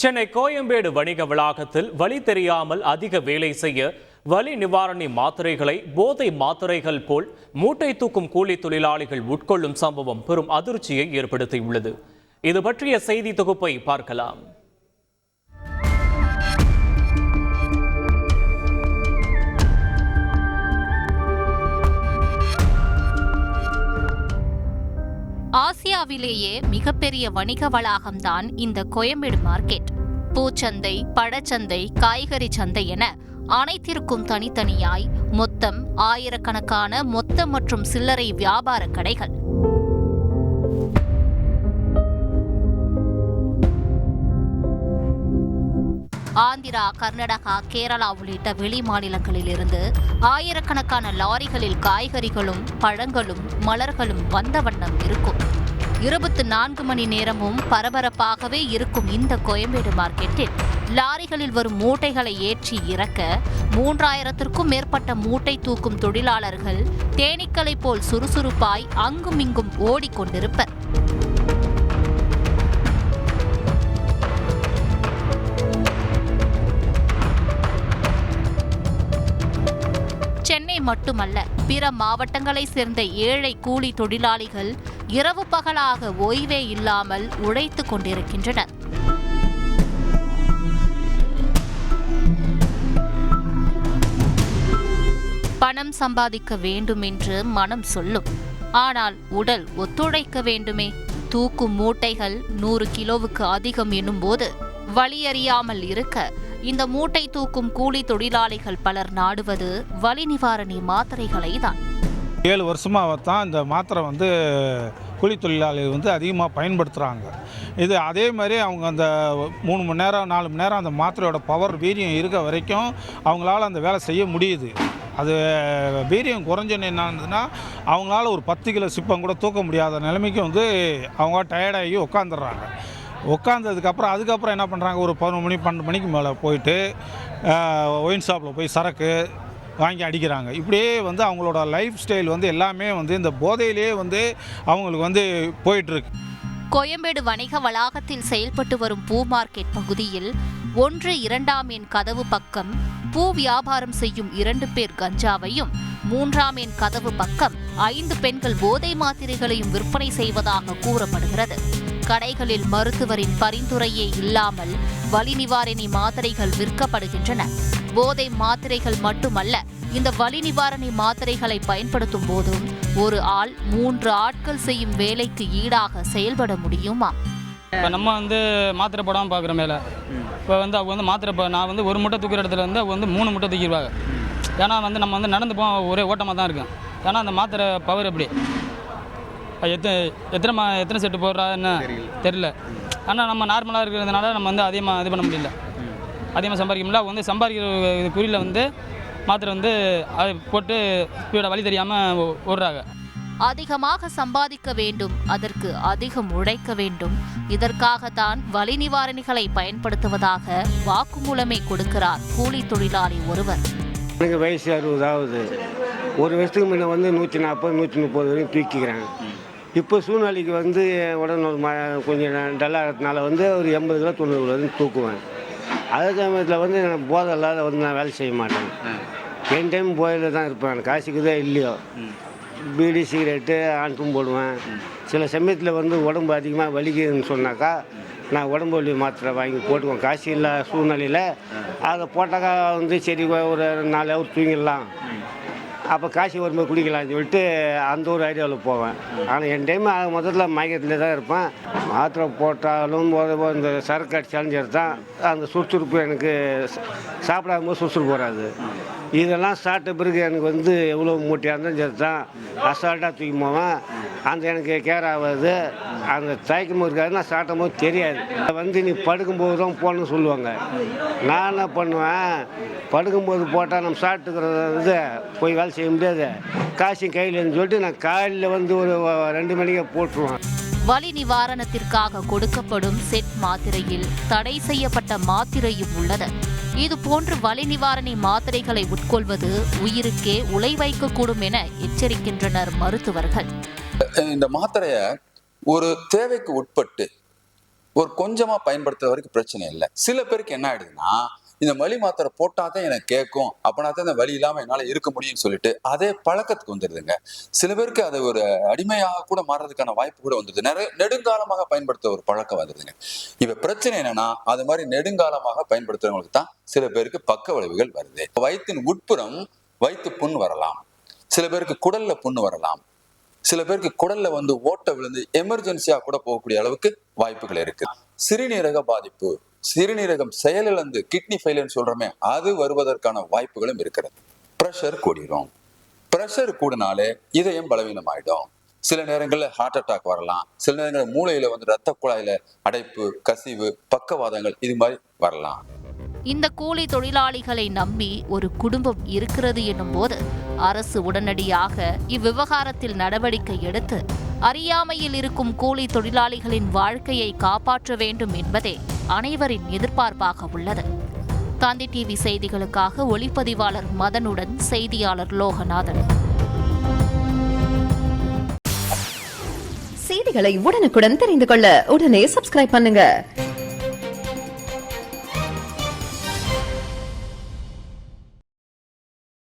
சென்னை கோயம்பேடு வணிக வளாகத்தில் வலி தெரியாமல் அதிக வேலை செய்ய வலி நிவாரணி மாத்திரைகளை போதை மாத்திரைகள் போல் மூட்டை தூக்கும் கூலி தொழிலாளிகள் உட்கொள்ளும் சம்பவம் பெரும் அதிர்ச்சியை ஏற்படுத்தியுள்ளது. இது பற்றிய செய்தி தொகுப்பை பார்க்கலாம். ஆசியாவிலேயே மிகப்பெரிய வணிக வளாகம்தான் இந்த கோயம்பேடு மார்க்கெட். பூச்சந்தை, பழச்சந்தை, காய்கறி சந்தை என அனைத்திற்கும் தனித்தனியாய் மொத்தம் ஆயிரக்கணக்கான மொத்த மற்றும் சில்லறை வியாபார கடைகள். ஆந்திரா, கர்நாடகா, கேரளா உள்ளிட்ட வெளி மாநிலங்களிலிருந்து ஆயிரக்கணக்கான லாரிகளில் காய்கறிகளும் பழங்களும் மலர்களும் வந்த வண்ணம் இருக்கும். 24 மணி நேரமும் பரபரப்பாகவே இருக்கும் இந்த கோயம்பேடு மார்க்கெட்டில் லாரிகளில் வரும் மூட்டைகளை ஏற்றி இறக்க 3000த்திற்கும் மேற்பட்ட மூட்டை தூக்கும் தொழிலாளர்கள் தேனீக்களை போல் சுறுசுறுப்பாய் அங்கும் இங்கும் ஓடிக்கொண்டிருப்பர். சென்னை மட்டுமல்ல, பிற மாவட்டங்களை சேர்ந்த ஏழை கூலி தொழிலாளிகள் இரவு பகலாக ஓய்வே இல்லாமல் உழைத்துக் கொண்டிருக்கின்றனர். பணம் சம்பாதிக்க வேண்டும் என்று மனம் சொல்லும், ஆனால் உடல் ஒத்துழைக்க வேண்டுமே. தூக்கும் மூட்டைகள் 100 கிலோவுக்கு அதிகம் எனும்போது வலியறியாமல் இருக்க இந்த மூட்டை தூக்கும் கூலி தொழிலாளிகள் பலர் நாடுவது வலி நிவாரணி மாத்திரைகளை தான். 7 வருஷமாக தான் இந்த மாத்திரை கூலி தொழிலாளிகள் அதிகமாக பயன்படுத்துகிறாங்க. இது அதே மாதிரி அவங்க அந்த 3 மணி நேரம் 4 மணி நேரம் அந்த மாத்திரையோட பவர் வீரியம் இருக்க வரைக்கும் அவங்களால அந்த வேலை செய்ய முடியுது. அது வீரியம் குறைஞ்சோன்னு என்ன ஆகுதுன்னா அவங்களால ஒரு 10 கிலோ சிப்பம் கூட தூக்க முடியாத நிலைமைக்கு அவங்க டயர்டாகி உட்காந்துடுறாங்க. அதுக்கப்புறம் என்ன பண்ணுறாங்க, ஒரு 11 மணி 12 மணிக்கு மேலே போயிட்டு ஒயின் ஷாப்பில் போய் சரக்கு வாங்கி அடிக்கிறாங்க. இப்படியே அவங்களோட லைஃப் ஸ்டைல் எல்லாமே இந்த போதையிலே அவங்களுக்கு போயிட்டுருக்கு. கோயம்பேடு வணிக வளாகத்தில் செயல்பட்டு வரும் பூ மார்க்கெட் பகுதியில் 1, 2ஆம் எண் கதவு பக்கம் பூ வியாபாரம் செய்யும் 2 பேர் கஞ்சாவையும், 3ஆம் எண் கதவு பக்கம் 5 பெண்கள் போதை மாத்திரைகளையும் விற்பனை செய்வதாக கூறப்படுகிறது. கடைகளில் மருத்துவரின் பரிந்துரையே இல்லாமல் வலி நிவாரணி மாத்திரைகள் விற்கப்படுகின்றன. போதை மாத்திரைகள் மட்டுமல்ல, இந்த வலி நிவாரணி மாத்திரைகளை பயன்படுத்தும் போதும் ஒரு ஆள் 3 ஆட்கள் செய்யும் வேலைக்கு ஈடாக செயல்பட முடியுமா? இப்போ நம்ம மாத்திரை போடாமல் பார்க்குற மேலே இப்போ அவங்க மாத்திரை நான் ஒரு மூட்டை தூக்கிற இடத்துல அவங்க 3 மூட்டை தூக்கிடுவாங்க. ஏன்னா நம்ம நடந்து போக ஒரே ஓட்டமாக தான் இருக்கும். ஏன்னா அந்த மாத்திரை பவர் எப்படி எத்தனை செட்டு போடுறான்னு தெரியல. ஆனால் நம்ம நார்மலாக இருக்கிறதுனால நம்ம அதிகமாக இது பண்ண முடியல, அதிகமாக சம்பாதிக்க முடியல. அவங்க சம்பாதிக்கிற குறியில் மாத்திரை அதை போட்டு ஸ்பீடாக வழி தெரியாமல் ஓடுறாங்க. அதிகமாக சம்பாதிக்க வேண்டும், அதற்கு அதிகம் உழைக்க வேண்டும். இதற்காகத்தான் வலி நிவாரணிகளை பயன்படுத்துவதாக வாக்குமூலமே கொடுக்கிறார் கூலி தொழிலாளி ஒருவர். எனக்கு வயசு 60 ஆகுது. ஒரு வருஷத்துக்கு முன்னே 140 130 வரைக்கும் தூக்கிக்கிறாங்க. இப்போ சூழ்நிலைக்கு உடனே கொஞ்சம் டல்லாகிறதுனால ஒரு 80 கிலோ 90 கிலோ வரைக்கும் தூக்குவேன். அதே சமயத்தில் நான் போதை இல்லாத நான் வேலை செய்ய மாட்டேன். என் டைம் போதையில் தான் இருப்பேன். காசுக்குதே இல்லையோ பீடி சிகரெட்டு ஆண்ட்டும் போடுவேன். சில சமயத்தில் உடம்பு அதிகமாக வலிக்குதுன்னு சொன்னாக்கா நான் உடம்பு வலி மாத்திரை வாங்கி போட்டுக்குவேன். காசு இல்லை சூழ்நிலையில் அதை போட்டாக்கா சரி ஒரு 4 ஹவர் தூங்கிடலாம், அப்போ காசு வரும்போது குடிக்கலாம்னு சொல்லிட்டு அந்த ஒரு ஐடியாவில் போவேன். ஆனால் என் டைம் முதல்ல மயக்கத்தில் தான் இருப்பேன். மாத்திரை போட்டாலும் இந்த சரக்கு அடித்தாலும் சரி தான் அந்த சுறுசுறுப்பு எனக்கு சாப்பிடாம சுறுசுறுப்பு வராது. இதெல்லாம் சாப்பிட்ட பிறகு எனக்கு எவ்வளோ மூட்டையாக இருந்தாலும் சரி தான் அசால்ட்டாக தூக்கி போவேன். எனக்கு கேர் ஆகாது, அந்த தயக்கமும் இருக்காது. நான் சாப்பிடும் போது தெரியாது. நீ படுக்கும்போது தான் போகணும்னு சொல்லுவாங்க. நான் என்ன பண்ணுவேன், படுக்கும்போது போட்டால் நம்ம சாப்பிட்டுக்கிறது போய் வேலை செய்ய முடியாது, காசையும் கையில்னு சொல்லிட்டு நான் காலையில் ஒரு 2 மணிக்கு போட்டுருவேன். வலி நிவாரணத்திற்காக கொடுக்கப்படும் செட் மாத்திரையில் தடை செய்யப்பட்ட மாத்திரையும் உள்ளது. இது போன்று வலி நிவாரணி மாத்திரைகளை உட்கொள்வது உயிருக்கே உலை வைக்கக்கூடும் என எச்சரிக்கின்றனர் மருத்துவர்கள். இந்த மாத்திரையை ஒரு தேவைக்கு உட்பட்டு ஒரு கொஞ்சமா பயன்படுத்துற வரைக்கும் பிரச்சனை இல்லை. சில பேருக்கு என்ன ஆயிடுதுன்னா, இந்த வலி மாத்திரை போட்டாதான் எனக்கு கேட்கும், அப்படின்னா தான் இந்த வலி இல்லாம என்னால இருக்க முடியும்னு சொல்லிட்டு அதே பழக்கத்துக்கு வந்துடுதுங்க. சில பேருக்கு அது ஒரு அடிமையாக கூட மாறுறதுக்கான வாய்ப்பு கூட வந்துடுது. நிறைய நெடுங்காலமாக பயன்படுத்த ஒரு பழக்கம் வந்துடுதுங்க. இப்ப பிரச்சனை என்னன்னா, அது மாதிரி நெடுங்காலமாக பயன்படுத்துறவங்களுக்கு தான் சில பேருக்கு பக்க விளைவுகள் வருது. வயிற்றின் உட்புறம் வயிற்று புண் வரலாம், சில பேருக்கு குடல்ல புண்ணு வரலாம், சில பேருக்கு குடல்ல வந்து ஓட்டை விழுந்து எமர்ஜென்சியா கூட போகக்கூடிய அளவுக்கு வாய்ப்புகள் இருக்கு. சிறுநீரக பாதிப்பு, சிறுநீரகம் செயலிழந்து கிட்னி ஃபெயிலியர் சொல்றோமே, அது வருவதற்கான வாய்ப்புகளும் இருக்கிறது. பிரஷர் கூடிரும். பிரஷர் கூடினாலே இதயம் பலவீனம் ஆயிடும். சில நேரங்கள்ல ஹார்ட் அட்டாக் வரலாம், சில நேரங்களில் மூளையில வந்து ரத்த குழாயில அடைப்பு, கசிவு, பக்கவாதங்கள் இது மாதிரி வரலாம். இந்த கூலி தொழிலாளிகளை நம்பி ஒரு குடும்பம் இருக்கிறது என்னும் போது அரசு உடனடியாக இவ்விவகாரத்தில் நடவடிக்கை எடுத்து அறியாமையில் இருக்கும் கூலி தொழிலாளிகளின் வாழ்க்கையை காப்பாற்ற வேண்டும் என்பதே அனைவரின் எதிர்பார்ப்பாக உள்ளது. காந்தி டிவி செய்திகளுக்காக ஒளிப்பதிவாளர் மதனுடன் செய்தியாளர் லோகநாதன். செய்திகளை உடனுக்குடன் தெரிந்து கொள்ள உடனே சப்ஸ்கிரைப் பண்ணுங்க.